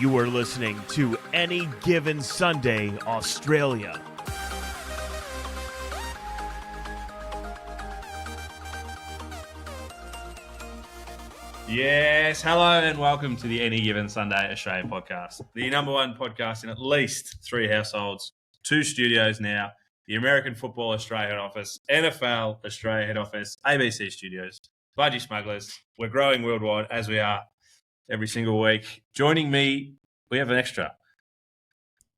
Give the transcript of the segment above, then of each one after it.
You are listening to Any Given Sunday, Australia. Yes, hello and welcome to the Any Given Sunday Australia podcast, the number one podcast in at least 3 households, 2 studios now, the American Football Australia head office, NFL Australia head office, ABC studios, Budgie Smugglers. We're growing worldwide as we are every single week. Joining me, we have an extra.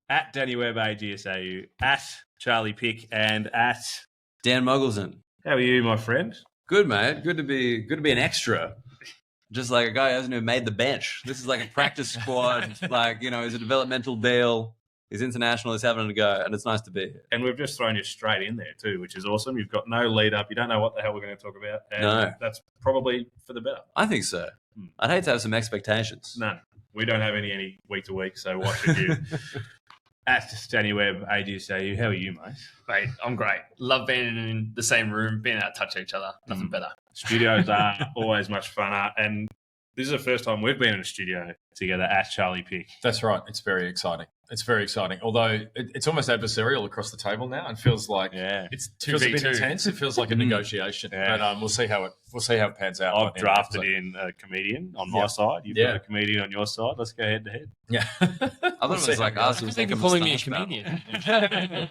At Danny Webb AGSAU, at Charlie Pick, and at Dan Muggleton. How are you, my friend? Good, mate. Good to be an extra. Just like a guy who hasn't even made the bench. This is like a practice squad. Like, you know, he's a developmental deal. He's international. He's having a go, and it's nice to be here. And we've just thrown you straight in there too, which is awesome. You've got no lead up. You don't know what the hell we're going to talk about. And no. That's probably for the better. I think so. I'd hate to have some expectations. None. We don't have any week to week, so what should you? At Danny Webb, AGSAU, how are you, mate? Mate, I'm great. Love being in the same room, being able to touch each other. Nothing better. Studios are always much funner, and this is the first time we've been in a studio together at Charlie Pick. That's right. It's very exciting. Although it's almost adversarial across the table now, and feels like It's feels a bit 2v2. intense. It feels like a negotiation. Yeah. But we'll see how it pans out. I've drafted in a comedian on my side. You've got a comedian on your side. Let's go head to head. Yeah. I thought it was like us. It was like You're a calling me a moustache comedian.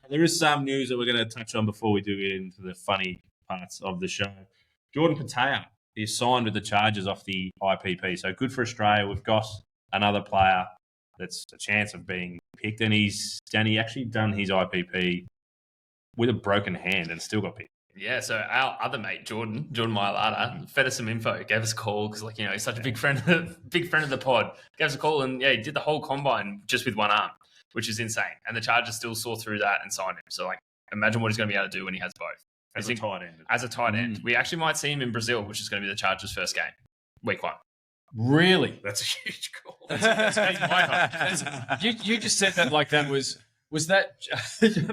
There is some news that we're going to touch on before we do get into the funny parts of the show. Jordan Pataya is signed with the Chargers off the IPP. So good for Australia. We've got another player that's a chance of being picked. And Danny actually done his IPP with a broken hand and still got picked. Yeah, so our other mate, Jordan Mailata, fed us some info, gave us a call because, like, you know, he's such a big friend of the pod. Gave us a call and he did the whole combine just with one arm, which is insane. And the Chargers still saw through that and signed him. So, like, imagine what he's going to be able to do when he has both. As a tight end. As a tight end. We actually might see him in Brazil, which is going to be the Chargers' first game, week 1. Really? That's a huge call. You just said that like that was that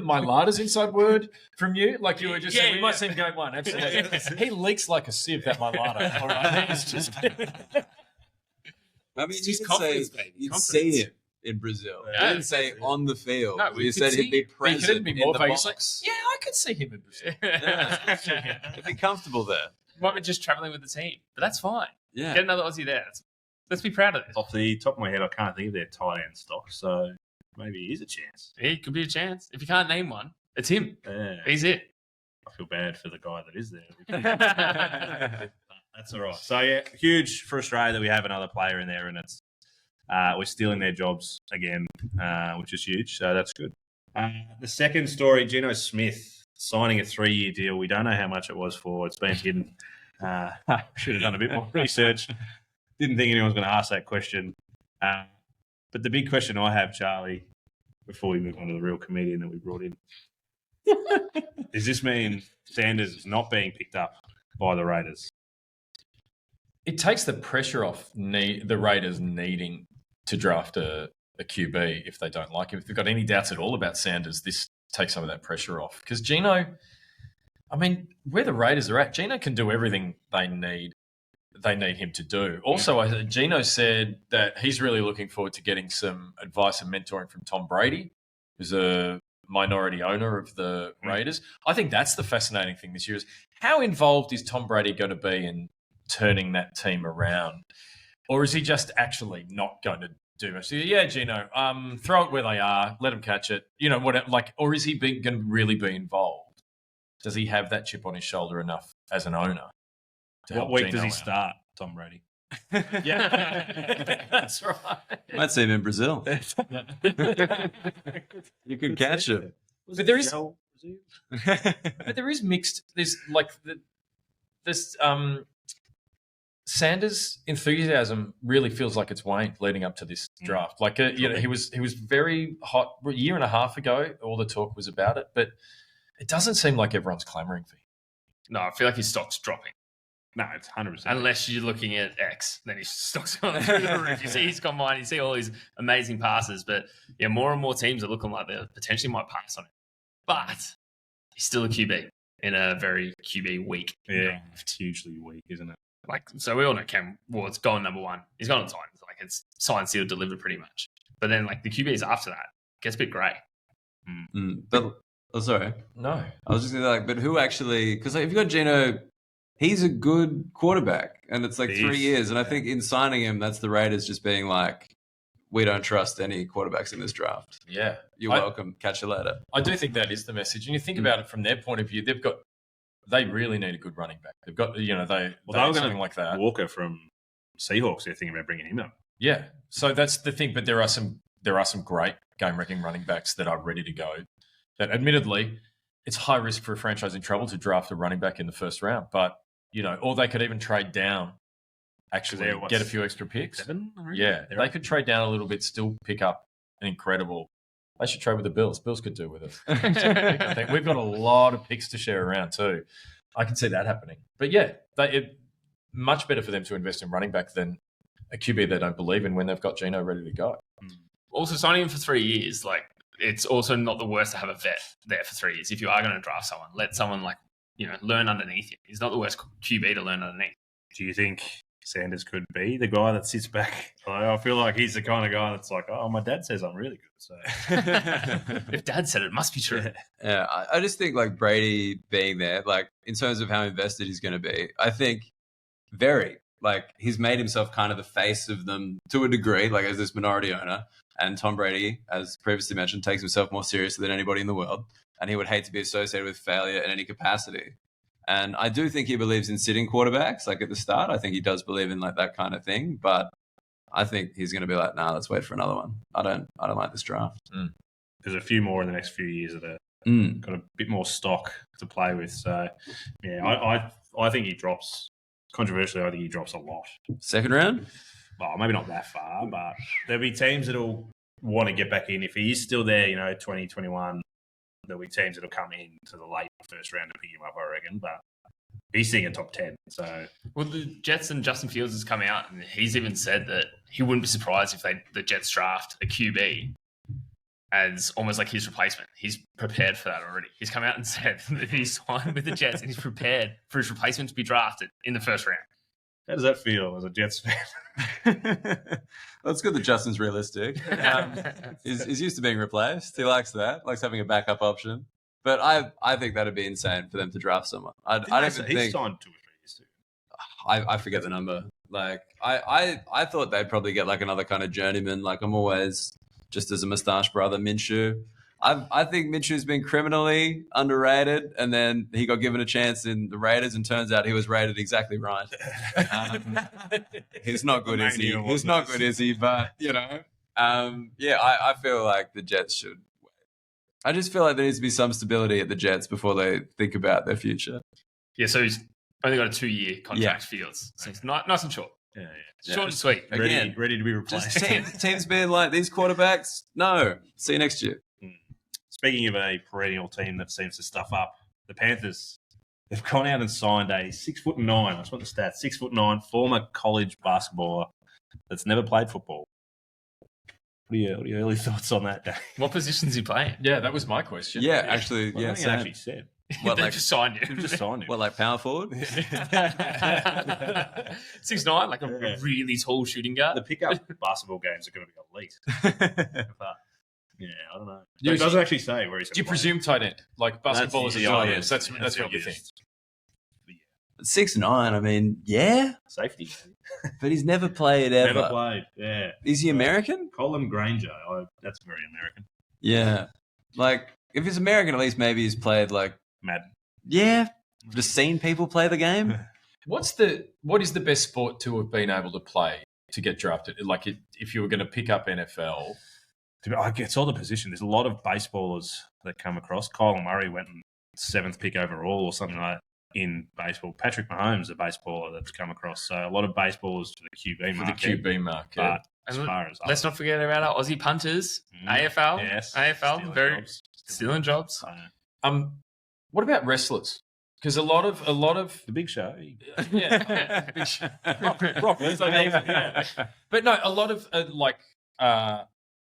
my Lada's inside word from you? Like you were just saying, we might see him game 1. Absolutely. He leaks like a sieve, that my Lada. All right. It's just... I mean, you didn't say you'd see him in Brazil. Yeah. You didn't say on the field. No, we you could said see- he'd be present He couldn't be in more the vague. box. He's like, yeah, I could see him in Brazil. He'd be comfortable there. Might be just traveling with the team, but that's fine. Yeah. Get another Aussie there. Let's be proud of this. Off the top of my head, I can't think of their tight end stock. So maybe it is a chance. It could be a chance. If you can't name one, it's him. Yeah. He's it. I feel bad for the guy that is there. That's all right. So, yeah, huge for Australia that we have another player in there, and it's we're stealing their jobs again, which is huge. So that's good. The second story, Geno Smith signing a 3-year deal. We don't know how much it was for. It's been hidden. Should have done a bit more research. Didn't think anyone was going to ask that question. But the big question I have, Charlie, before we move on to the real comedian that we brought in, does this mean Sanders is not being picked up by the Raiders? It takes the pressure off the Raiders needing to draft a QB if they don't like him. If they've got any doubts at all about Sanders, this takes some of that pressure off. Because Geno, I mean, where the Raiders are at, Geno can do everything they need him to do. Also, Geno said that he's really looking forward to getting some advice and mentoring from Tom Brady, who's a minority owner of the Raiders. I think that's the fascinating thing this year is how involved is Tom Brady going to be in turning that team around? Or is he just actually not going to do much? So, yeah, Geno, throw it where they are, let them catch it. You know, or is he going to really be involved? Does he have that chip on his shoulder enough as an owner? What week does he start, Tom Brady? Yeah, that's right. Might see him in Brazil. You could catch him. But there is, but there is mixed. There's like this. Sanders' enthusiasm really feels like it's waned leading up to this draft. Like you know, he was very hot a year and a half ago. All the talk was about it, but it doesn't seem like everyone's clamoring for him. No, I feel like his stock's dropping. No, it's 100%. Unless you're looking at X, then his stock's gone through the roof. You see his combine, you see all his amazing passes, but yeah, more and more teams are looking like they potentially might pass on him. But he's still a QB in a very QB weak. Yeah, it's hugely weak, isn't it? Like, so we all know Cam Ward's gone number 1. He's gone on Titans. Like, it's signed, sealed, delivered pretty much. But then, like, the QBs after that gets a bit grey. But sorry, No. I was just gonna like, but who actually? Because like, if you got Geno, he's a good quarterback, and it's like He 3 is, years. And I think in signing him, that's the Raiders just being like, we don't trust any quarterbacks in this draft. Yeah. You're welcome. Catch you later. I do think that is the message. And you think about it from their point of view, they really need a good running back. They've got, they Well, they were need going something like that. Walker from Seahawks, they're thinking about bringing him up. Yeah. So that's the thing. But there are some great game-wrecking running backs that are ready to go. That admittedly, it's high risk for a franchise in trouble to draft a running back in the first round. But, or they could even trade down, actually get a few extra picks. 7? I reckon? Yeah. They're They up. could trade down a little bit, still pick up an incredible. They should trade with the Bills. Bills could do with it. I think we've got a lot of picks to share around too. I can see that happening. But yeah, much better for them to invest in running back than a QB they don't believe in when they've got Geno ready to go. Also, signing him for 3 years, like, it's also not the worst to have a vet there for 3 years. If you are going to draft someone, let someone, like, learn underneath you. He's not the worst QB to learn underneath. Do you think Sanders could be the guy that sits back? I feel like he's the kind of guy that's like, oh, my dad says I'm really good. So If Dad said it, it must be true. Yeah, I just think like Brady being there, like in terms of how invested he's going to be, I think he's made himself kind of the face of them to a degree, like as this minority owner. And Tom Brady, as previously mentioned, takes himself more seriously than anybody in the world. And he would hate to be associated with failure in any capacity. And I do think he believes in sitting quarterbacks, like at the start. I think he does believe in like that kind of thing. But I think he's going to be like, nah, let's wait for another one. I don't like this draft. there's a few more in the next few years that are got a bit more stock to play with. So, yeah, I think he drops. Controversially, I think he drops a lot. Second round? Well, maybe not that far, but there'll be teams that'll want to get back in. If he is still there, 2021, there'll be teams that'll come in to the late first round to pick him up, I reckon. But he's seeing a top 10. So, well, the Jets and Justin Fields has come out, and he's even said that he wouldn't be surprised if the Jets draft a QB as almost like his replacement. He's prepared for that already. He's come out and said that he's signed with the Jets and he's prepared for his replacement to be drafted in the first round. how does that feel as a Jets fan? Well, it's good that Justin's realistic. He's used to being replaced. He likes that. Likes having a backup option. But I think that'd be insane for them to draft someone. I don't even He's think. signed 2 or 3 years too. I forget the number. Like I thought they'd probably get like another kind of journeyman. Like I'm always just as a moustache brother, Minshew. I think Minshew's been criminally underrated, and then he got given a chance in the Raiders, and turns out he was rated exactly right. He's not good, is he? He's not good, is he? But I feel like the Jets should. I just feel like there needs to be some stability at the Jets before they think about their future. Yeah, so he's only got a 2-year contract, Fields. So it's nice and short. Yeah. Short and sweet. Again, ready to be replaced. Just teams being like, these quarterbacks, no. See you next year. Speaking of a perennial team that seems to stuff up, the Panthers, they've gone out and signed a 6'9", I just want the stats, 6'9", former college basketballer that's never played football. What are your early thoughts on that, Dave? What position is he playing? Yeah, that was my question. Yeah, actually, Well, I yeah. think it Same. actually said. What, They like, just signed They've him. just signed him. what, like power forward? 6'9", like a really tall shooting guard. The pickup basketball games are going to be elite. But, yeah, I don't know. You- It doesn't actually say where he's Do you going to presume tight end? Like basketball is a the tight obvious. end. That's the what you obvious. think. 6'9", I mean, yeah, Safety. but he's never played ever. Never played. Yeah. Is he American? Colin Granger. That's very American. Yeah. Like, if he's American, at least maybe he's played, like, Madden. yeah, just seen people play the game. What is the best sport to have been able to play to get drafted? Like if you were going to pick up NFL. It's all the position. There's a lot of baseballers that come across. Kyle Murray went 7th pick overall or something like that in baseball. Patrick Mahomes, a baseballer that's come across. So a lot of baseballers for the QB For market. the QB market. But as And far as let's not forget about our Aussie punters. AFL. Yes. AFL. Stealing Very jobs. stealing jobs. What about wrestlers? Because a lot of The Big Show. yeah, Brock Lesnar. but no, a lot of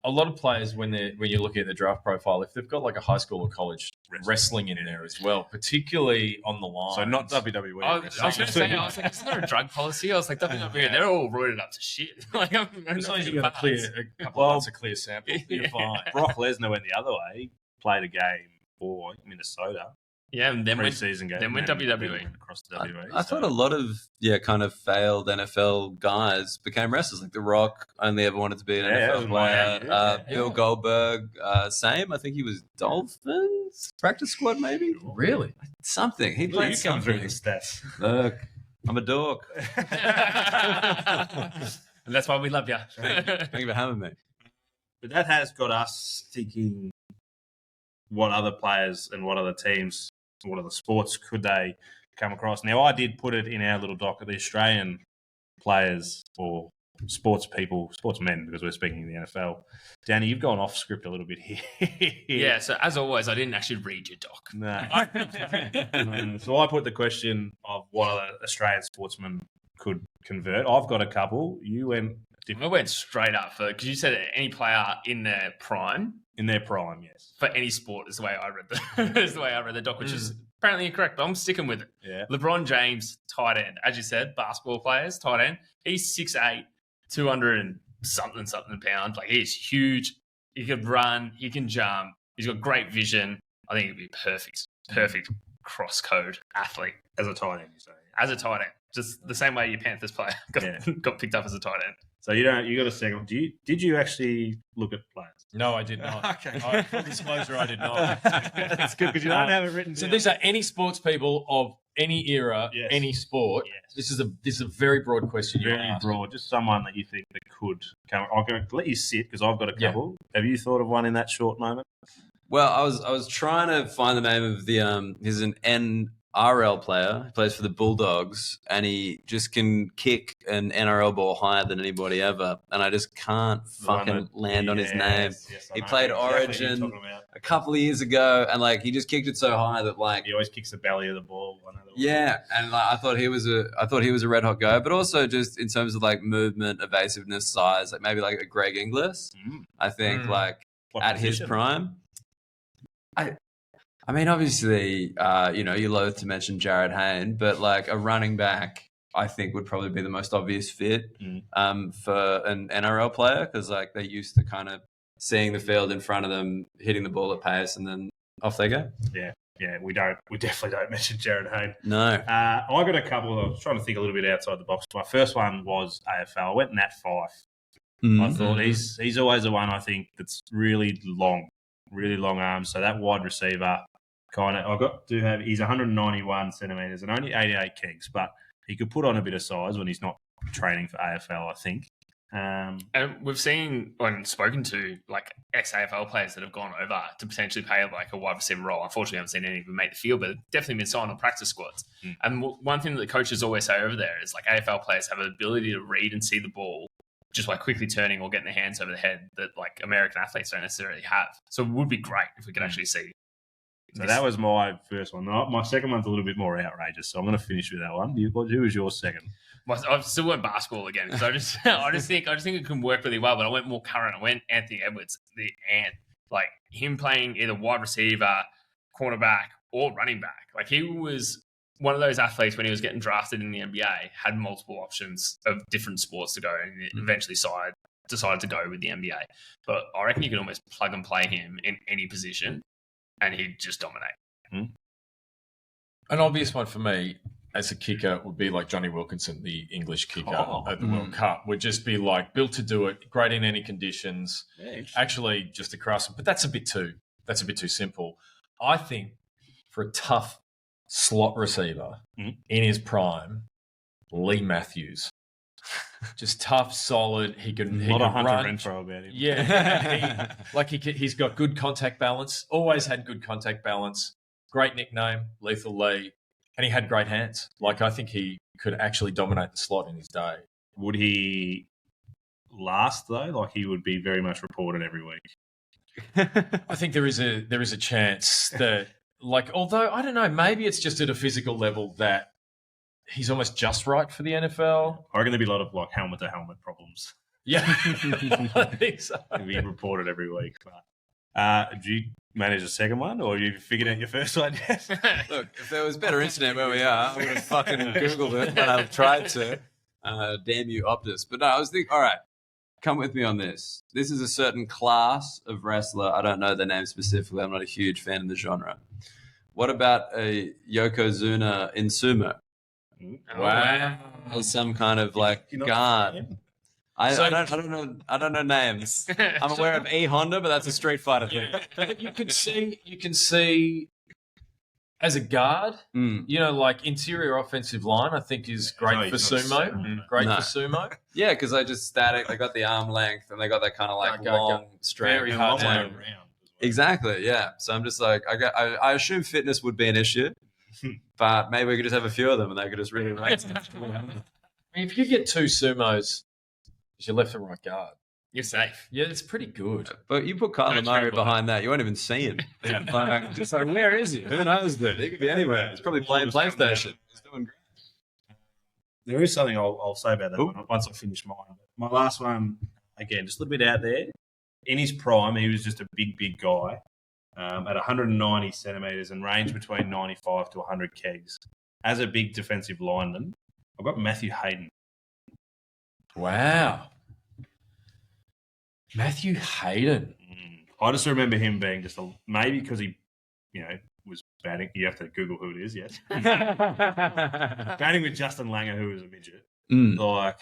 a lot of players when you're looking at the draft profile, if they've got like a high school or college wrestling in there as well, particularly on the line. So not WWE. I was going to say, I was like, isn't there a drug policy? I was like, WWE, they're all roided up to shit. Like, as long as you got a couple of months of clear sample, you're fine. Brock Lesnar went the other way, played a game for Minnesota. Yeah, and then pre-season game. Then went WWE. Went across the WWE. I thought a lot of kind of failed NFL guys became wrestlers. Like The Rock only ever wanted to be an NFL player. Bill Goldberg, same. I think he was Dolphins practice squad, maybe. Really? Something. He played come through something. the stats. Look, I'm a dork. And that's why we love you. Thank you for having me. But that has got us thinking what other players and what other teams, what other sports could they come across. Now, I did put it in our little doc of the Australian players or sportsmen, because we're speaking in the NFL. Danny, you've gone off script a little bit here. Yeah, so as always, I didn't actually read your doc. No. So I put the question of what other Australian sportsmen could convert. I've got a couple. You went I went straight up for, because you said any player in their prime. In their prime, yes. For any sport is the way I read the doc, which is apparently incorrect, but I'm sticking with it. Yeah. LeBron James, tight end. As you said, basketball players, tight end. He's 6'8", 200 and something pounds. Like, he's huge. He can run. He can jump. He's got great vision. I think he'd be perfect cross-code athlete. As a tight end, you say. As a tight end. Just the same way your Panthers player got picked up as a tight end. So you got a second. Did you actually look at players? No, I did not. Okay. Full disclosure, I did not. That's good because you don't have it written So down. these are any sports people of any era, Yes. any sport. Yes. This is a very broad question. you're Very asking. broad. Just someone that you think that could come. I'll let you sit because I've got a Yeah. couple. Have you thought of one in that short moment? Well, I was trying to find the name of the he's an NRL player. He plays for the Bulldogs, and he just can kick an NRL ball higher than anybody ever. And I just can't fucking land on his name. Yes, I He know played exactly who you're Origin talking about. a couple of years ago, and like he just kicked it so high that like He always kicks the belly of the ball. yeah, and like I thought he was a red hot guy, but also just in terms of like movement, evasiveness, size, like maybe like a Greg Inglis. I think like What at position? his prime. I mean, obviously, you're loath to mention Jared Hayne, but like a running back, I think would probably be the most obvious fit for an NRL player because like they're used to kind of seeing the field in front of them, hitting the ball at pace, and then off they go. Yeah, we definitely don't mention Jared Hayne. No. I got a couple. I was trying to think a little bit outside the box. My first one was AFL. I went Nat Fyfe. I thought he's always the one I think that's really long arms. So that wide receiver kind of, he's 191 centimeters and only 88 kegs, but he could put on a bit of size when he's not training for AFL, I think. And we've seen and spoken to like ex-AFL players that have gone over to potentially play like a wide receiver role. Unfortunately, I haven't seen any of them make the field, but definitely been signed on practice squads. And one thing that the coaches always say over there is like AFL players have an ability to read and see the ball just by quickly turning or getting their hands over the head that like American athletes don't necessarily have. So it would be great if we could actually see. So that was my first one. My second one's a little bit more outrageous, so I'm going to finish with that one. Who was your second? I still went basketball again because I just think it can work really well. But I went more current. I went Anthony Edwards, the Ant, like him playing either wide receiver, cornerback, or running back. Like he was one of those athletes when he was getting drafted in the NBA had multiple options of different sports to go, and eventually decided to go with the NBA. But I reckon you could almost plug and play him in any position, and he'd just dominate. An obvious one for me as a kicker would be like Johnny Wilkinson, the English kicker at the World Cup. Would just be like built to do it, great in any conditions. Actually, just a craftsman, but that's a bit too simple. I think for a tough slot receiver in his prime, Lee Matthews. Just tough, solid. He can Hunter run. Renfro about him. Yeah, he's got good contact balance. Always had good contact balance. Great nickname, Lethal Lee, and he had great hands. Like I think he could actually dominate the slot in his day. Would he last though? Like he would be very much reported every week. I think there is a chance that, like, although I don't know, maybe it's just at a physical level that he's almost just right for the NFL. I reckon there'd be a lot of like helmet to helmet problems. Yeah, I think so. It'll be reported every week. But, do you manage a second one, or you figured out your first one yet? Look, if there was better internet where we are, I would have fucking Googled it, but I've tried to. Damn you, Optus. But no, I was thinking, all right, come with me on this. This is a certain class of wrestler. I don't know the name specifically. I'm not a huge fan of the genre. What about a Yokozuna in sumo? Wow. As some kind of like You're not guard. a fan? I So- don't know names. I'm aware of E Honda, but that's a Street Fighter thing. But you can see as a guard, you know, like interior offensive line, I think is great No, for he's not sumo. sumo. Great No. for sumo. Yeah, because they just static. They got the arm length and they got that kind of like Go. long straight. Very And hard long way to- around as well. Exactly. Yeah. So I'm just like, I assume fitness would be an issue, but maybe we could just have a few of them and they could just really race. I mean, if you get 2 sumos as your left and right guard, You're safe. yeah, it's pretty good. But you put Kyler Don't Murray tremble. behind that, you won't even see him. Like, just like, where is he? Who knows, dude? He could be anywhere. He's probably playing PlayStation. He's doing great. There is something I'll say about that Ooh. one once I finish mine. My last one, again, just a little bit out there. In his prime, he was just a big guy at 190 centimetres and range between 95 to 100 kegs. As a big defensive lineman, I've got Matthew Hayden. Wow. Matthew Hayden. I just remember him being just maybe because he, was batting. You have to Google who it is, yes. Batting with Justin Langer, who was a midget. Like,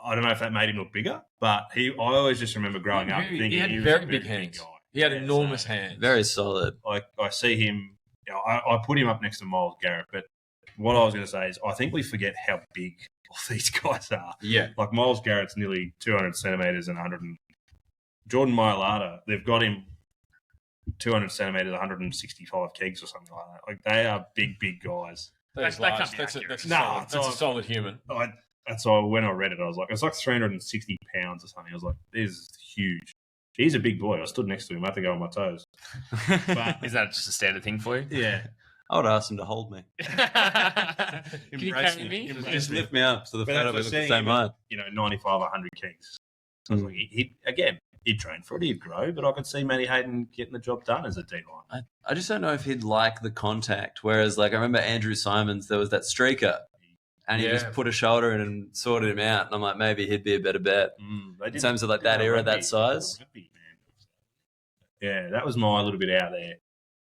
I don't know if that made him look bigger, but I always just remember growing up thinking he had was very a big very hands. guy. He had Yeah, enormous so, hands. Very solid. Like, I see him, I put him up next to Myles Garrett, but what I was going to say is I think we forget how big all these guys are. Yeah. Like, Myles Garrett's nearly 200 centimetres and 100. Jordan Mailata, they've got him 200 centimetres, 165 kegs or something like that. Like, they are big guys. That's, That large. can't be That's, accurate. that's, a No, solid, it's that's a not. solid human. And so when I read it, I was like, it's like 360 pounds or something. I was like, this is huge. He's a big boy. I stood next to him. I had to go on my toes. But Is that just a standard thing for you? yeah. I would ask him to hold me. Can you Embrace carry me. me? Just lift me up so the But photo that's we what look the I'm same saying. height. 95, 100 kegs. So I was like, he'd train for it, he'd grow, but I could see Matty Hayden getting the job done as a D line. I just don't know if he'd like the contact. Whereas, like, I remember Andrew Simons, there was that streaker, and he Yeah. just put a shoulder in and sorted him out. And I'm like, maybe he'd be a better bet. In terms of, like, that era, that size? Yeah, that was my little bit out there.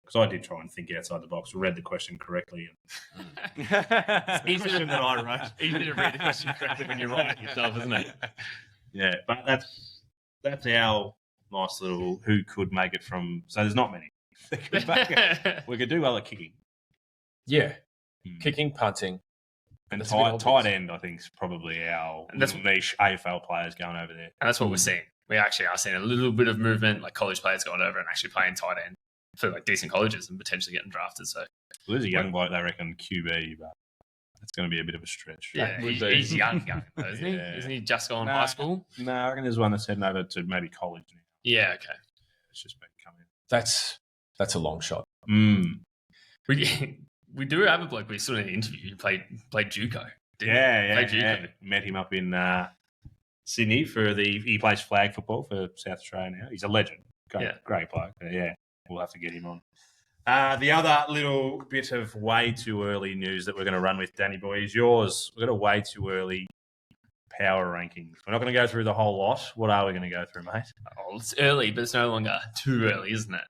Because I did try and think outside the box, read the question correctly. It's easy Question that I wrote. easy to read the question correctly when you're writing it yourself, isn't it? Yeah, but that's our nice little who could make it from. So there's not many. We could do well at kicking. Yeah. Kicking, punting. And That's a bit tight obvious. end, I think, is probably our And that's- little niche AFL players going over there. And that's what we're seeing. We actually are seeing a little bit of movement, like college players going over and actually playing tight end for like decent colleges and potentially getting drafted. So Well, there's a young bloke, they reckon, QB, but it's going to be a bit of a stretch. yeah, would he's, be. he's young though, isn't he? Yeah. Isn't he just gone Nah. high school? No, I reckon there's one that's heading over to maybe college now. Yeah, okay. It's just been coming. That's a long shot. We do have a bloke we saw in an interview who played JUCO. didn't he? Yeah. Played JUCO. Met him up in Sydney he plays flag football for South Australia now. He's a legend. Great bloke. Yeah, we'll have to get him on. The other little bit of way too early news that we're going to run with, Danny boy, is yours. We've got a way too early power rankings. We're not going to go through the whole lot. What are we going to go through, mate? Oh, it's early, but it's no longer too early, isn't it?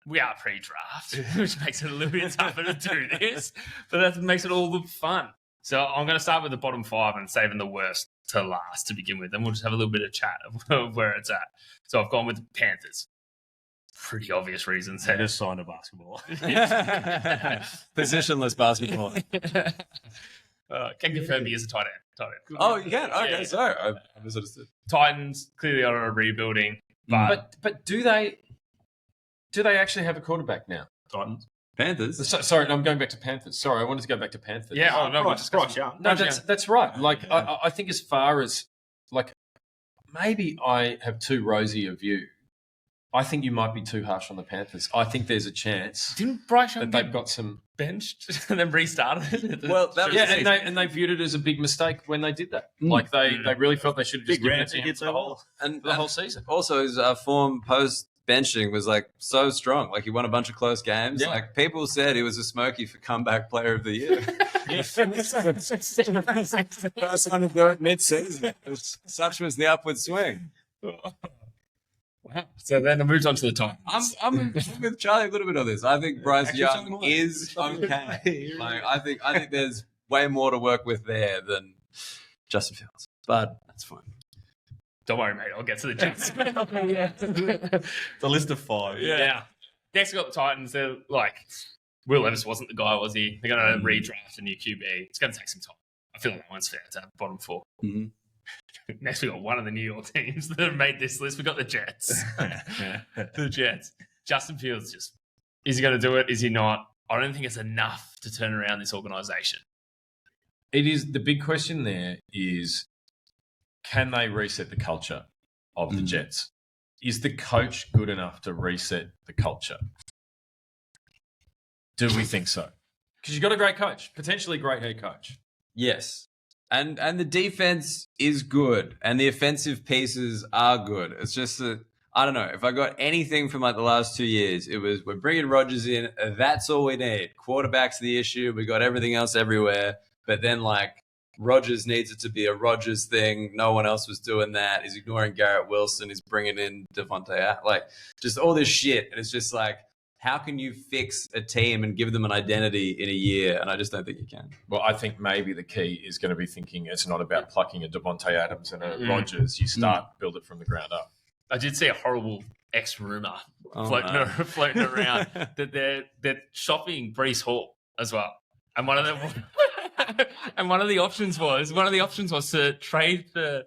We are pre-draft, which makes it a little bit tougher to do this, but that makes it all look fun. So I'm going to start with the bottom 5 and saving the worst to last to begin with, and we'll just have a little bit of chat of where it's at. So I've gone with the Panthers. Pretty obvious reasons. They just signed a basketball. Positionless basketball. Can confirm he is a tight end. Oh, you can? Okay, Yeah. sorry. I misunderstood. Titans clearly are rebuilding, but But do they actually have a quarterback now? Titans. Panthers? Sorry, I'm going back to Panthers. Sorry, I wanted to go back to Panthers. yeah, oh no, we're Bryce discussing. Young. No, Bryce Young. that's right. Like I think as far as like maybe I have too rosy a view I think you might be too harsh on the Panthers. I think there's a chance Didn't Bryce Young that get they've got some. benched and then restarted? Well, that was- Yeah, and they viewed it as a big mistake when they did that. Like they really felt they should have just Big given it to Ramsey him gets for the whole, and for the whole season. Also, his form post benching was like so strong. Like he won a bunch of close games. Yeah. Like people said he was a smoky for comeback player of the year. First one to do it mid-season. Such was the upward swing. Wow. So then it moves on to the Titans. I'm with Charlie a little bit on this. I think Bryce Actually, Young something like- is okay. Like I think there's way more to work with there than Justin Fields, but that's fine. Don't worry, mate. I'll get to the Jets. The list of 5. Yeah. Next, we got the Titans. They're like, Will Levis wasn't the guy, was he? They're going to redraft a new QB. It's going to take some time. I feel like that one's fair to have bottom 4. Mhm. Next, we got one of the New York teams that have made this list. We got the Jets. The Jets. Justin Fields is he going to do it? Is he not? I don't think it's enough to turn around this organization. It is the big question. There is, can they reset the culture of the Jets? Is the coach good enough to reset the culture? Do we think so? Because you've got a great coach, potentially great head coach. Yes. And the defense is good and the offensive pieces are good. It's just that, I don't know, if I got anything from like the last 2 years, it was we're bringing Rodgers in. That's all we need. Quarterback's the issue. We got everything else everywhere. But then like Rodgers needs it to be a Rodgers thing. No one else was doing that. He's ignoring Garrett Wilson. He's bringing in Devontae. Like just all this shit. And it's just like, how can you fix a team and give them an identity in a year? And I just don't think you can. Well, I think maybe the key is going to be thinking it's not about plucking a Devontae Adams and a Rodgers. You build it from the ground up. I did see a horrible rumor Oh, floating, no. floating around that they're shopping Breece Hall as well. And one of the options was to trade for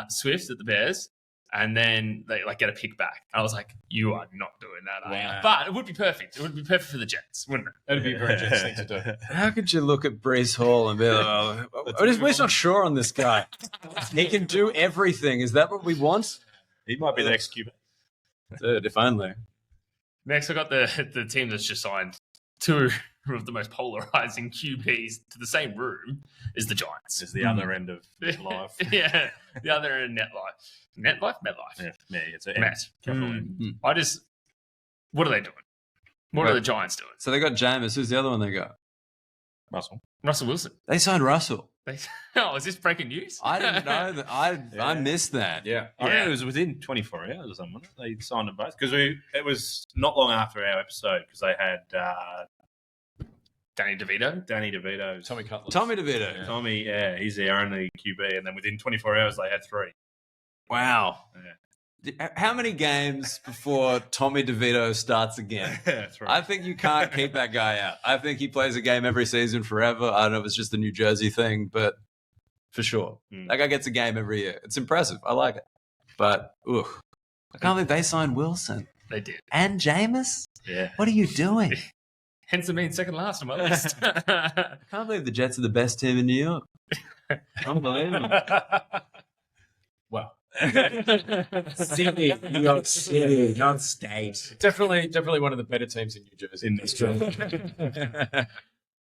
Swift at the Bears, and then they like get a pick back. I was like, you are not doing that, are you? But it would be perfect. It would be perfect for the Jets, wouldn't it? It'd be a very Jets thing to do. How could you look at Breece Hall and be like, we're just not sure on this guy. He can do everything. Is that what we want? He might be the next QB. Dude, if only. Next, I got the team that's just signed 2 of the most polarizing QBs to the same room is the Giants. It's the other end of life. Yeah, the other end, MetLife. Yeah, it's a Met. What are they doing? What are the Giants doing? So they got Jameis. Who's the other one they got? Russell Wilson. They signed Russell. Oh, is this breaking news? I didn't know that. I missed that. Yeah. I think it was within 24 hours or something. They signed them both because it was not long after our episode because they had Danny DeVito. Tommy Cutler. Tommy DeVito. Yeah. Tommy, he's their only QB, and then within 24 hours they had 3. Wow. Yeah. How many games before Tommy DeVito starts again? That's right. I think you can't keep that guy out. I think he plays a game every season forever. I don't know if it's just the New Jersey thing, but for sure. That guy gets a game every year. It's impressive. I like it. But, I can't believe they signed Wilson. They did. And Jameis? Yeah. What are you doing? Hence it being second last on my list. I can't believe the Jets are the best team in New York. Unbelievable. Well, City, New York City, not state. definitely one of the better teams in New Jersey. In this job.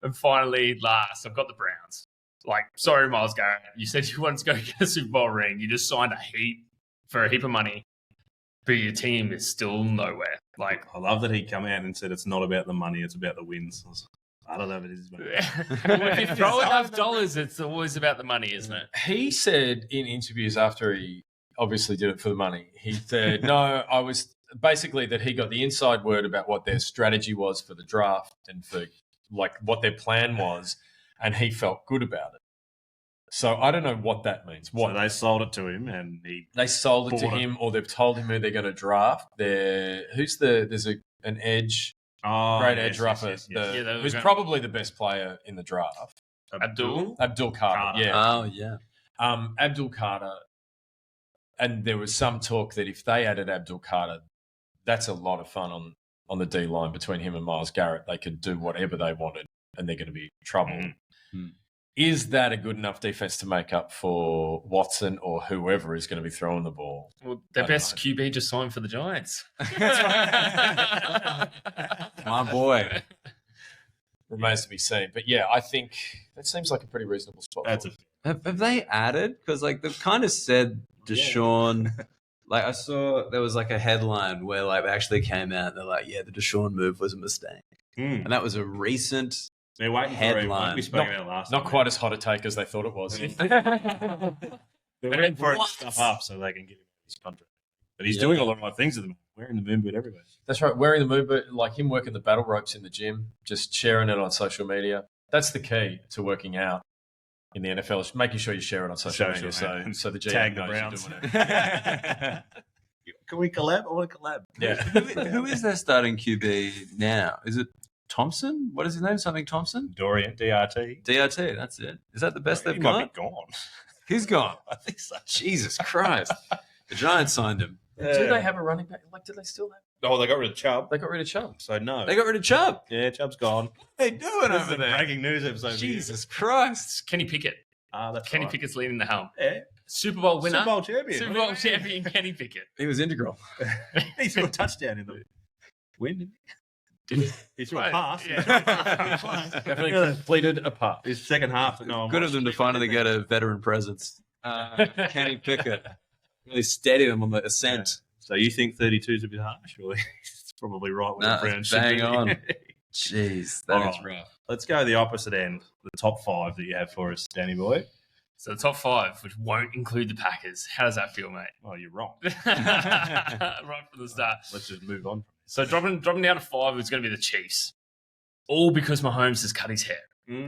And finally, last, I've got the Browns. Like, sorry, Myles Garrett. You said you wanted to go get a Super Bowl ring. You just signed for a heap of money, but your team is still nowhere. Like, I love that he come out and said it's not about the money, it's about the wins. I don't know if it is. But if you throw enough dollars, it's always about the money, isn't it? He said in interviews after he obviously did it for the money, he said, no, I was basically that he got the inside word about what their strategy was for the draft and for like what their plan was, and he felt good about it. So I don't know what that means. So they sold it to him, and They sold it to bought it. him, or they've told him who they're going to draft. There's an edge, great edge rusher, who's probably the best player in the draft. Abdul Carter. Yeah. Oh, yeah. Abdul Carter. And there was some talk that if they added Abdul Carter, that's a lot of fun on the D line between him and Myles Garrett. They could do whatever they wanted, and they're going to be trouble. is that a good enough defense to make up for Watson or whoever is going to be throwing the ball? Well, their I don't best QB just signed for the Giants. My boy. Remains to be seen. But yeah, I think that seems like a pretty reasonable spot. That's for a him. Have they added? Because like they've kind of said Deshaun. Like I saw there was like a headline where like they actually came out and they're like, yeah, the Deshaun move was a mistake, and that was a recent They're waiting for headline. it. We spoke about it last Not time. quite as hot a take as they thought it was. They're waiting for it to stuff up so they can get him his contract. But he's doing a lot of my things at the moment. Wearing the moon boot everywhere. That's right. Wearing the moon boot, like him working the battle ropes in the gym, just sharing it on social media. That's the key to working out in the NFL. Is making sure you share it on social media, so the GM Tag the knows Browns. you're doing it. Can we collab? I want to collab. Yeah. Who is their starting QB now? Is it Thompson? What is his name? Something Thompson? Dorian, DRT. DRT. That's it. Is that the best He they've might got? be gone. He's gone. I think so. Jesus Christ! The Giants signed him. Do they have a running back? Like, do they still have? Oh, they got rid of Chubb. They got rid of Chubb. So no. They got rid of Chubb. Yeah, Chubb's gone. What are they doing This is over a there? breaking news episode. Jesus Christ! Kenny Pickett. That's Kenny right. Pickett's leading the helm. Yeah. Super Bowl winner. Super Bowl champion. Super Bowl champion Kenny Pickett. He was integral. He threw a touchdown in the win. He threw a pass. Yeah. Definitely completed a pass. His second half. No, Good of them to finally get a veteran presence. Kenny Pickett really steadied him on the ascent. So you think 32 is a bit harsh? Well, it's probably right. With Nah, the Browns it's should bang be. on. Jeez, that is Alright. rough. Let's go the opposite end. The top five that you have for us, Danny boy. So the top five, which won't include the Packers. How does that feel, mate? Oh, you're wrong. Right from the start. Let's just move on. So dropping down to five is going to be the Chiefs. All because Mahomes has cut his hair.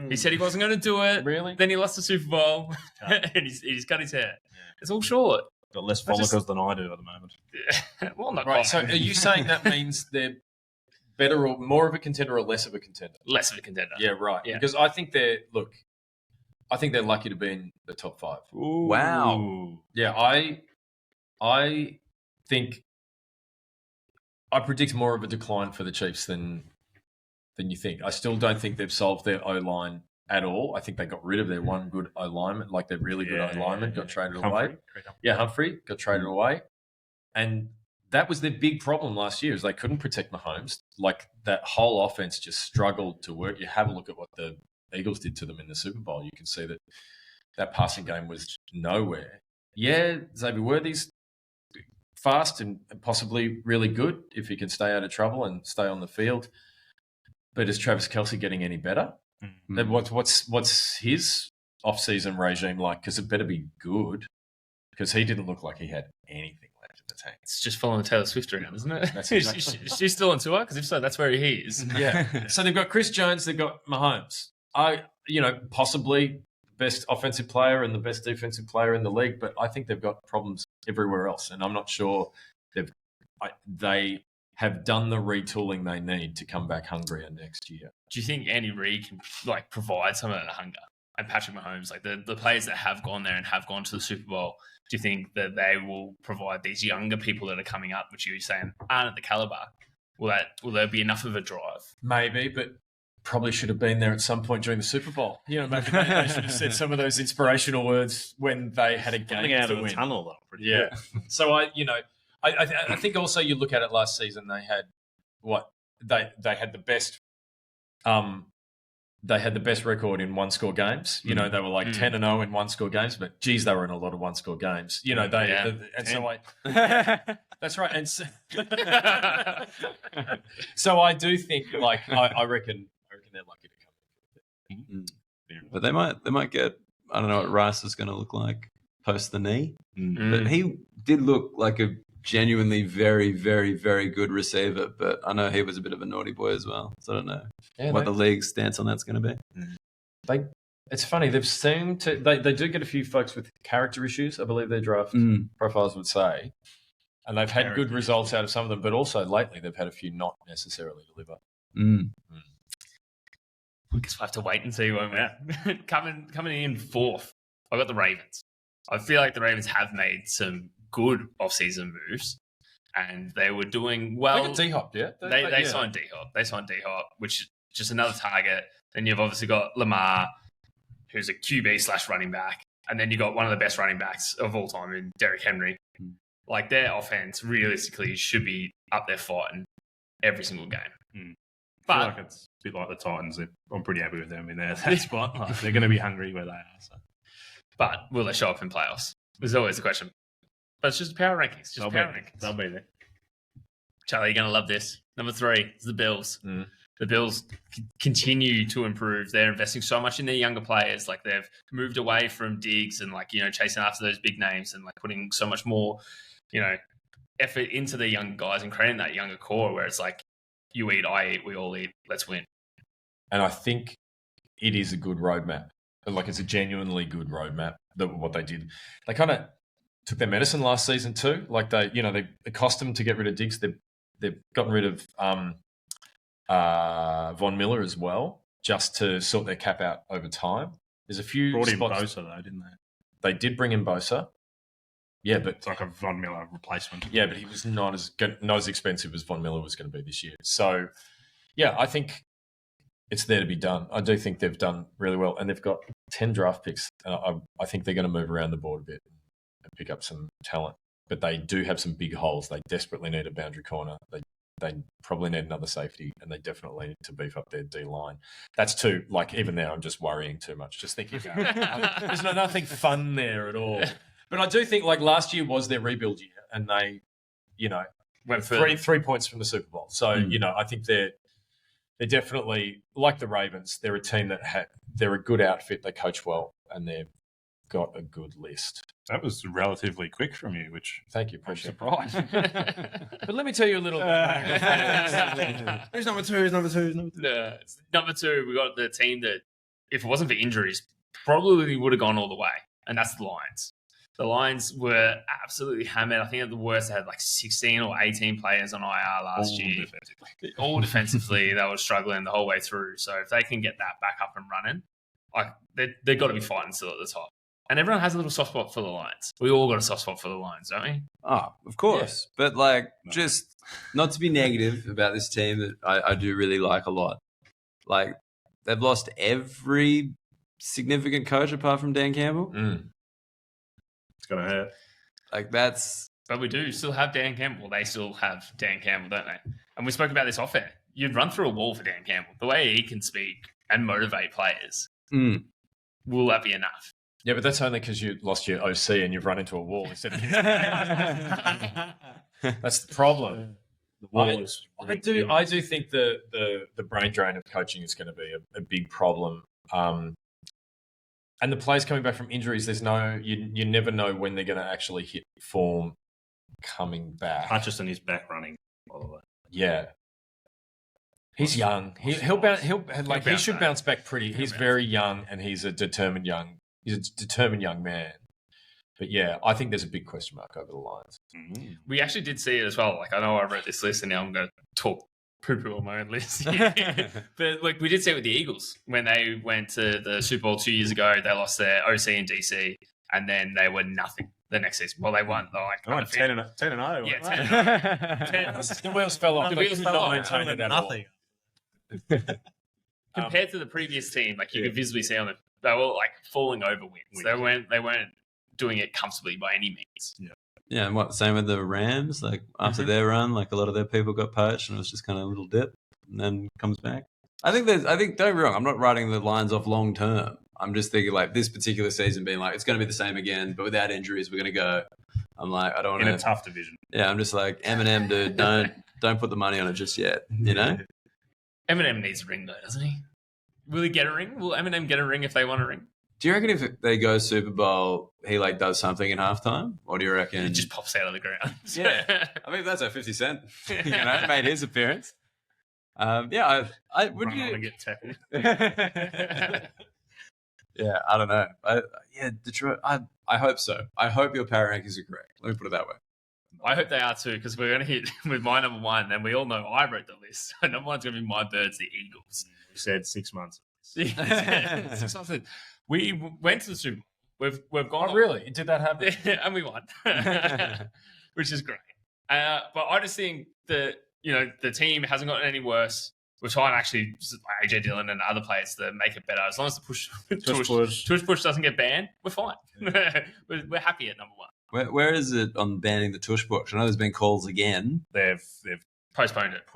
He said he wasn't going to do it. Really? Then he lost the Super Bowl and he's cut his hair. It's all short. Got less I just- follicles than I do at the moment. Well, not Right. quite. So, are you saying that means they're better or more of a contender or less of a contender? Less of a contender. Yeah, right. Yeah. Because I think they're lucky to be in the top five. Wow. Yeah, I think I predict more of a decline for the Chiefs than you think. I still don't think they've solved their O line at all. I think they got rid of their one good O lineman, like their really good O lineman got traded away. Yeah, Humphrey got traded away, and that was their big problem last year. Is they couldn't protect Mahomes. Like that whole offense just struggled to work. You have a look at what the Eagles did to them in the Super Bowl. You can see that passing game was nowhere. Yeah, Xavier Worthy's fast and possibly really good if he can stay out of trouble and stay on the field. But is Travis Kelce getting any better? And what's his off-season regime like? Because it better be good. Because he didn't look like he had anything left in the tank. It's just following Taylor Swift around, isn't it? That's exactly She's still on tour? Because if so, that's where he is. Yeah. So they've got Chris Jones, they've got Mahomes. Possibly best offensive player and the best defensive player in the league, but I think they've got problems everywhere else, and I'm not sure they have done the retooling they need to come back hungrier next year. Do you think Andy Reid can provide some of that hunger? And Patrick Mahomes, the players that have gone there and have gone to the Super Bowl, do you think that they will provide these younger people that are coming up, which you're saying aren't at the caliber? Will there be enough of a drive? Maybe, but probably should have been there at some point during the Super Bowl. Maybe they should have said some of those inspirational words when they had a game Coming out to of the win. tunnel, though. Pretty Yeah. good. So I think also you look at it last season, they had they had the best they had the best record in one-score games. They were like 10-0 in one-score games, but geez, they were in a lot of one-score games. That's right. And so I do think, I reckon they're lucky to come. But they might get. I don't know what Rice is going to look like post the knee, but he did look like a genuinely very, very, very good receiver. But I know he was a bit of a naughty boy as well. So I don't know what the league's stance on that's going to be. It's funny. They've seemed to. They do get a few folks with character issues. I believe their draft profiles would say, and they've had good results out of some of them. But also lately, they've had a few not necessarily deliver. I guess we'll have to wait and see, won't we? Coming in fourth, I've got the Ravens. I feel like the Ravens have made some good off-season moves, and they were doing well. They got D-Hop, yeah? They signed D-Hop. They signed D-Hop, which is just another target. Then you've obviously got Lamar, who's a QB / running back, and then you got one of the best running backs of all time in Derrick Henry. Like their offense realistically should be up there fighting every single game. I feel But like it's a bit like the Titans. I'm pretty happy with them in that spot. Like, they're going to be hungry where they are. So. but will they show up in playoffs? There's always the question. But it's just power rankings. They'll be there. Charlie, you're going to love this. Number 3 is the Bills. Mm. The Bills continue to improve. They're investing so much in their younger players. Like they've moved away from Diggs and chasing after those big names and like putting so much more, effort into the young guys and creating that younger core where it's like you eat, I eat, we all eat. Let's win. And I think it is a good roadmap. Like it's a genuinely good roadmap. What they did, they kind of took their medicine last season too. Like they cost them to get rid of Diggs. They've gotten rid of Von Miller as well, just to sort their cap out over time. There's a few Brought in spots. Bosa, though, didn't they? They did bring in Bosa. Yeah, but It's like a Von Miller replacement. yeah, but he was not as expensive as Von Miller was going to be this year. So, yeah, I think it's there to be done. I do think they've done really well, and they've got 10 draft picks. I think they're going to move around the board a bit and pick up some talent. But they do have some big holes. They desperately need a boundary corner. They probably need another safety, and they definitely need to beef up their D line. That's too, like, even now I'm just worrying too much, just thinking about it. There's nothing fun there at all. But I do think, like, last year was their rebuild year, and they, Went for 3 points from the Super Bowl. So, I think they're definitely, like the Ravens, they're a team that they're a good outfit, they coach well, and they've got a good list. That was relatively quick from you, which Thank you, I'm appreciate surprised. it. But let me tell you a little Who's number 2? Who's number 2? Who's number 2? Number 2, we got the team that, if it wasn't for injuries, probably would have gone all the way, and that's the Lions. The Lions were absolutely hammered. I think at the worst, they had like 16 or 18 players on IR last year. All defensively, they were struggling the whole way through. So if they can get that back up and running, like they've got to be fighting still at the top. And everyone has a little soft spot for the Lions. We all got a soft spot for the Lions, don't we? Oh, of course. Yeah. But, just not to be negative about this team that I do really like a lot. Like, they've lost every significant coach apart from Dan Campbell. It's going to hurt. Like, that's... But we do still have Dan Campbell. They still have Dan Campbell, don't they? And we spoke about this off air. You'd run through a wall for Dan Campbell. The way he can speak and motivate players, will that be enough? Yeah, but that's only because you lost your OC and you've run into a wall instead of... That's the problem. The wall is... I do think the brain drain of coaching is going to be a big problem. And the players coming back from injuries, you never know when they're going to actually hit form coming back. Hutchison is back running, by the way. Yeah. He's young. He should bounce back pretty. He's very young, and he's a determined young man. But yeah, I think there's a big question mark over the Lions. Mm-hmm. We actually did see it as well. Like, I know I wrote this list, and now I'm going to talk poo-poo on my own list. But like, we did see it with the Eagles when they went to the Super Bowl 2 years ago. They lost their OC and DC, and then they were nothing the next season. Well, they won. They're like 10-0. Yeah, 10-0. The wheels fell off. The wheels fell off. Nothing. Compared to the previous team, like you could visibly see on it, they were like falling over wins. They weren't doing it comfortably by any means. Yeah, and same with the Rams? Like, after their run, like, a lot of their people got poached, and it was just kind of a little dip, and then comes back. I think, don't get me wrong, I'm not writing the Lions off long term. I'm just thinking, like, this particular season being like, it's going to be the same again, but without injuries, we're going to go. I'm like, I don't want to... In a tough division. Yeah, I'm just like, Eminem, dude, don't put the money on it just yet, you know? Eminem needs a ring, though, doesn't he? Will he get a ring? Will Eminem get a ring if they want a ring? Do you reckon if they go Super Bowl, he like does something in halftime? Or do you reckon... He just pops out of the ground. Yeah. I mean, that's a 50 Cent, made his appearance. I would you... get tackled. Yeah, I don't know. Detroit, I hope so. I hope your power rankings are correct. Let me put it that way. I hope they are too, because we're going to hit with my number 1, and we all know I wrote the list. So number 1's going to be my Birds, the Eagles. We said 6 months. 6 months. We went to the Super Bowl. We've gone. Oh, really? Did that happen? And we won, which is great. But I just think that the team hasn't gotten any worse. we're trying to actually AJ Dillon and other players to make it better. As long as the push push doesn't get banned, we're fine. we're happy at number one. Where is it on banning the tush push? I know there's been calls again. They've Postponed it.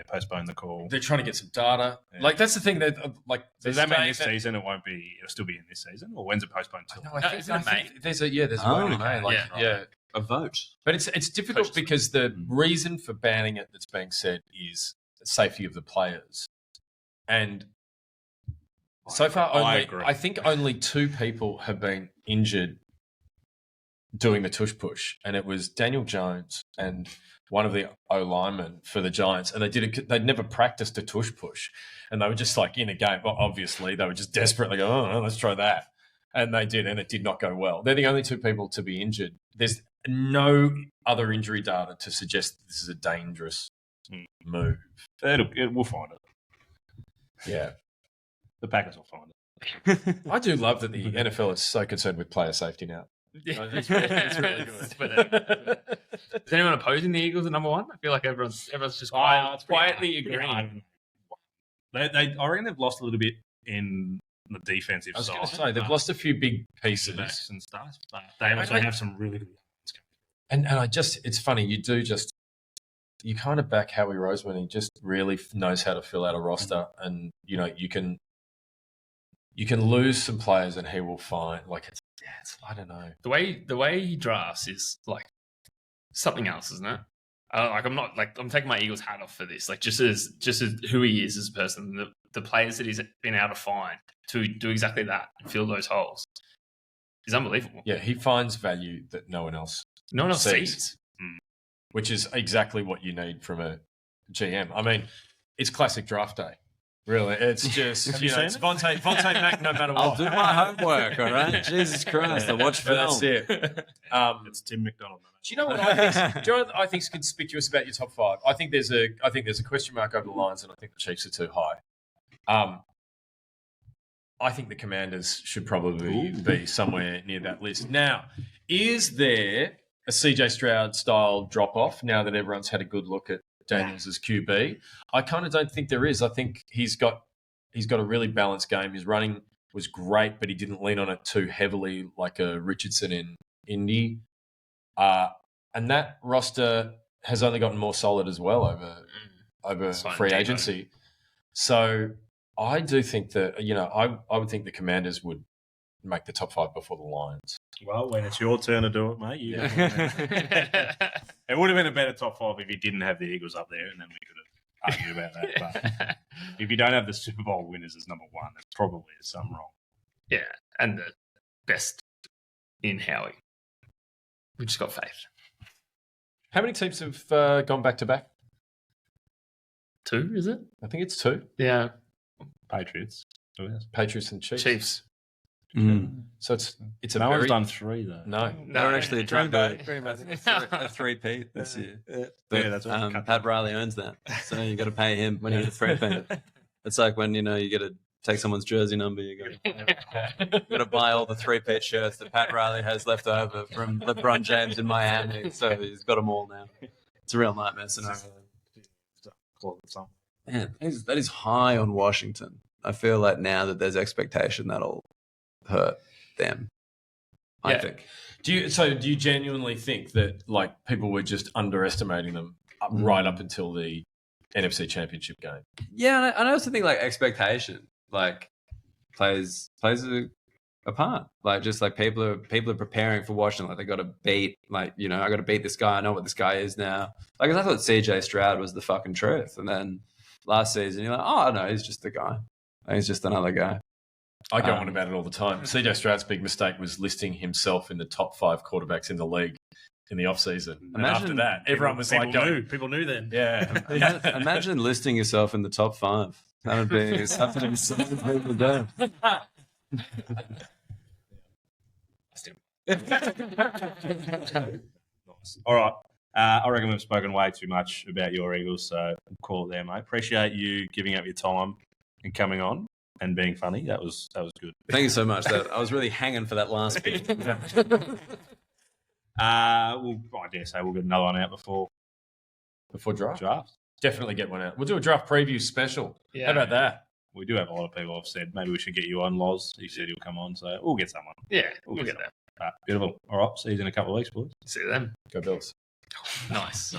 postponed the call. They're trying to get some data. Yeah. Like that's the thing that Does that mean this season it won't be? It'll still be in this season, or when's it postponed till? No, I think May. there's a vote in May. Like, Yeah. A vote. But it's difficult because the reason for banning it that's being said is the safety of the players. And so far, I think only 2 people have been injured doing the tush push, and it was Daniel Jones and one of the O-linemen for the Giants, and they'd never practiced a tush push, and they were just like in a game. Well, obviously, they were just desperately go, oh, let's try that, and they did, and it did not go well. They're the only 2 people to be injured. There's no other injury data to suggest this is a dangerous move. We'll find it. Yeah. The Packers will find it. I do love that the NFL is so concerned with player safety now. Yeah. It's really good. Is anyone opposing the Eagles at number one? I feel like everyone's just quietly agreeing. I reckon they've lost a little bit in the defensive I was side. going to say, they've lost a few big pieces. And stuff, but they also have some really good And it's funny, you kind of back Howie Roseman. He just really knows how to fill out a roster, and you can lose some players, and he will find it's I don't know. The way he drafts is like something else, isn't it? I'm taking my Eagles hat off for this. Like just as who he is as a person, the players that he's been able to find to do exactly that, fill those holes, is unbelievable. Yeah, he finds value that no one else sees. Which is exactly what you need from a GM. I mean, it's classic draft day. Really, it's just it's Vontae Mack no matter what. I'll do my homework, all right? Jesus Christ, I watch film. That's it. It's Tim McDonald. Do you know what I think is conspicuous about your top 5? I think there's a question mark over the Lions, and I think the Chiefs are too high. I think the Commanders should probably be somewhere near that list. Now, is there a CJ Stroud style drop off now that everyone's had a good look at Daniels as QB? I kind of don't think there is. I think he's got a really balanced game. His running was great, but he didn't lean on it too heavily like a Richardson in Indy. And that roster has only gotten more solid as well over free agency. So I do think that I would think the Commanders would make the top 5 before the Lions. Well, when it's your turn to do it, mate, it would have been a better top 5 if you didn't have the Eagles up there, and then we could have argued about that. But if you don't have the Super Bowl winners as number 1, there's probably something wrong. Yeah, and the best in Howie. We just got faith. How many teams have gone back to back? 2, is it? I think it's 2. Yeah. Patriots. Patriots and Chiefs. Chiefs. So it's a No very... one's done 3 though. No. They were actually Green Bay. a 3-peat this year. But, Yeah, that's what Pat Riley owns that. So you got to pay him when you get a 3-peat. It's like when, you get to take someone's jersey number, you got to buy all the 3-peat shirts that Pat Riley has left over from LeBron James in Miami. So he's got them all now. It's a real nightmare scenario. Man, that is high on Washington. I feel like now that there's expectation, that'll hurt them. I think. Do you genuinely think that people were just underestimating them right up until the NFC Championship game? Yeah, and I also think expectation plays a part. People are preparing for Washington. They got to beat I got to beat this guy. I know what this guy is now. I thought CJ Stroud was the fucking truth, and then last season you're like, oh no, he's just the guy. He's just another guy. I go on about it all the time. CJ Stroud's big mistake was listing himself in the top 5 quarterbacks in the league in the offseason. And after that, everyone was people knew then. Yeah. Imagine listing yourself in the top 5. That would be something so people do. Nice. All right. I reckon we've spoken way too much about your Eagles, so call it there, mate. Appreciate you giving up your time and coming on and being funny. That was good. Thank you so much. I was really hanging for that last bit. I dare say we'll get another one out before Before draft. draft. Definitely get one out. We'll do a draft preview special. Yeah. How about that? We do have a lot of people have said maybe we should get you on, Loz. He said he'll come on, so we'll get someone. Yeah, we'll get that. Beautiful. All right, see you in a couple of weeks, boys. See you then. Go Bills. Nice.